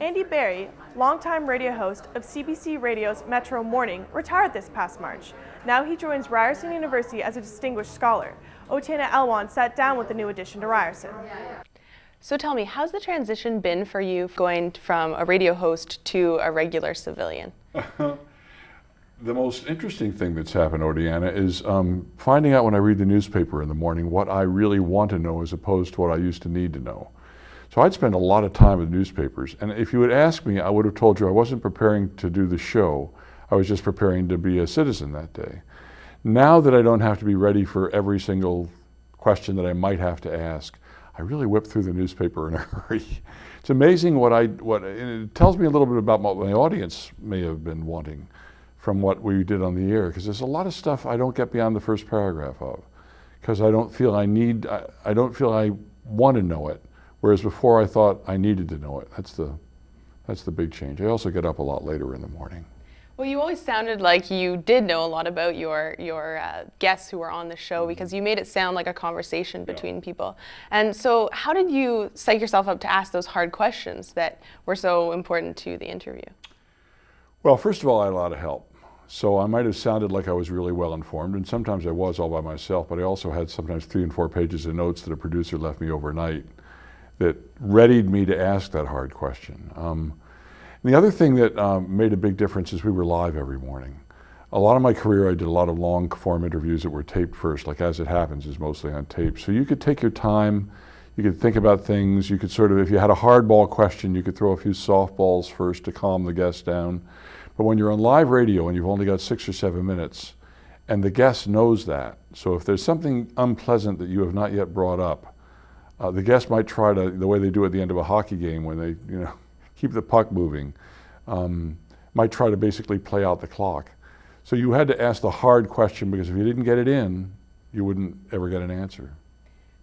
Andy Barrie, longtime radio host of CBC Radio's Metro Morning, retired this past March. Now he joins Ryerson University as a distinguished scholar. Otiena Ellwand sat down with the new addition to Ryerson. So tell me, how's the transition been for you going from a radio host to a regular civilian? The most interesting thing that's happened, Otiena, is finding out when I read the newspaper in the morning what I really want to know as opposed to what I used to need to know. So I'd spend a lot of time with newspapers, and if you had asked me, I would have told you I wasn't preparing to do the show. I was just preparing to be a citizen that day. Now that I don't have to be ready for every single question that I might have to ask, I really whip through the newspaper in a hurry. It's amazing it tells me a little bit about what my audience may have been wanting from what we did on the air, because there's a lot of stuff I don't get beyond the first paragraph of, because I don't feel I want to know it. Whereas before I thought I needed to know it. That's the big change. I also get up a lot later in the morning. Well, you always sounded like you did know a lot about your guests who were on the show, because you made it sound like a conversation between people. And so how did you psych yourself up to ask those hard questions that were so important to the interview? Well, first of all, I had a lot of help. So I might have sounded like I was really well informed, and sometimes I was all by myself, but I also had sometimes 3 and 4 pages of notes that a producer left me overnight that readied me to ask that hard question. And the other thing that made a big difference is we were live every morning. A lot of my career I did a lot of long form interviews that were taped first, like As It Happens is mostly on tape. So you could take your time, you could think about things, you could sort of, if you had a hardball question, you could throw a few softballs first to calm the guest down. But when you're on live radio and you've only got 6 or 7 minutes, and the guest knows that, so if there's something unpleasant that you have not yet brought up, the guest might try to, the way they do at the end of a hockey game when they, keep the puck moving, might try to basically play out the clock. So you had to ask the hard question, because if you didn't get it in, you wouldn't ever get an answer.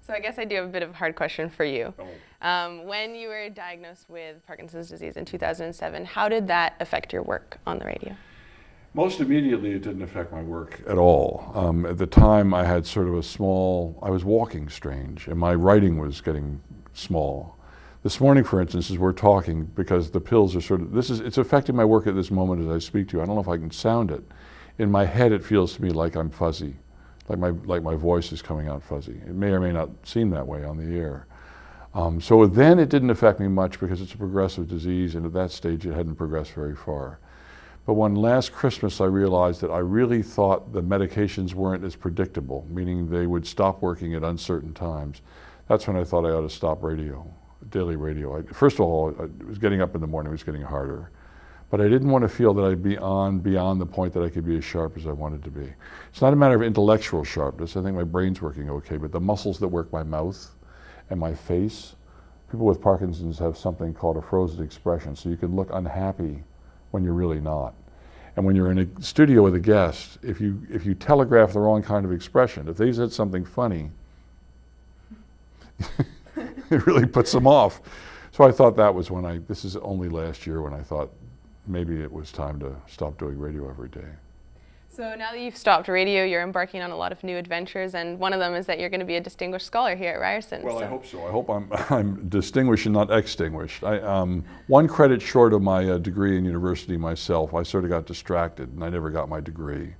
So I guess I do have a bit of a hard question for you. When you were diagnosed with Parkinson's disease in 2007, how did that affect your work on the radio? Most immediately, it didn't affect my work at all. At the time, I had sort of I was walking strange, and my writing was getting small. This morning, for instance, as we're talking, because the pills are it's affecting my work at this moment as I speak to you. I don't know if I can sound it. In my head, it feels to me like I'm fuzzy, like my voice is coming out fuzzy. It may or may not seem that way on the air. So then it didn't affect me much, because it's a progressive disease, and at that stage, it hadn't progressed very far. But when last Christmas I realized that I really thought the medications weren't as predictable, meaning they would stop working at uncertain times, that's when I thought I ought to stop radio, daily radio. First of all, it was getting up in the morning, it was getting harder. But I didn't want to feel that I'd be beyond the point that I could be as sharp as I wanted to be. It's not a matter of intellectual sharpness. I think my brain's working okay, but the muscles that work my mouth and my face, people with Parkinson's have something called a frozen expression, so you can look unhappy when you're really not. And when you're in a studio with a guest, if you telegraph the wrong kind of expression, if they said something funny, it really puts them off. So I thought that was when this is only last year when I thought maybe it was time to stop doing radio every day. So now that you've stopped radio, you're embarking on a lot of new adventures, and one of them is that you're going to be a distinguished scholar here at Ryerson. Well, I hope so. I hope I'm distinguished and not extinguished. One credit short of my degree in university myself. I sort of got distracted, and I never got my degree.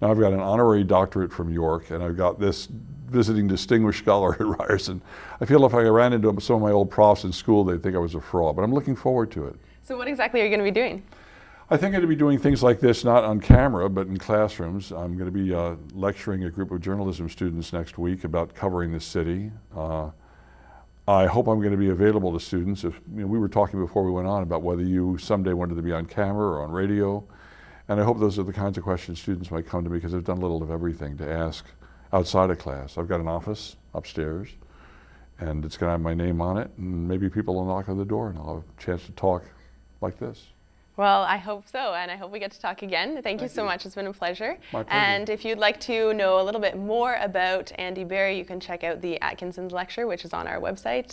Now I've got an honorary doctorate from York, and I've got this visiting distinguished scholar at Ryerson. I feel if I ran into some of my old profs in school, they'd think I was a fraud, but I'm looking forward to it. So what exactly are you going to be doing? I think I'm going to be doing things like this, not on camera, but in classrooms. I'm going to be lecturing a group of journalism students next week about covering the city. I hope I'm going to be available to students. We were talking before we went on about whether you someday wanted to be on camera or on radio. And I hope those are the kinds of questions students might come to me, because I've done a little of everything to ask outside of class. I've got an office upstairs, and it's going to have my name on it, and maybe people will knock on the door and I'll have a chance to talk like this. Well, I hope so, and I hope we get to talk again. Thank you so much. It's been a pleasure. My pleasure. And if you'd like to know a little bit more about Andy Barrie, you can check out the Atkinson's lecture, which is on our website.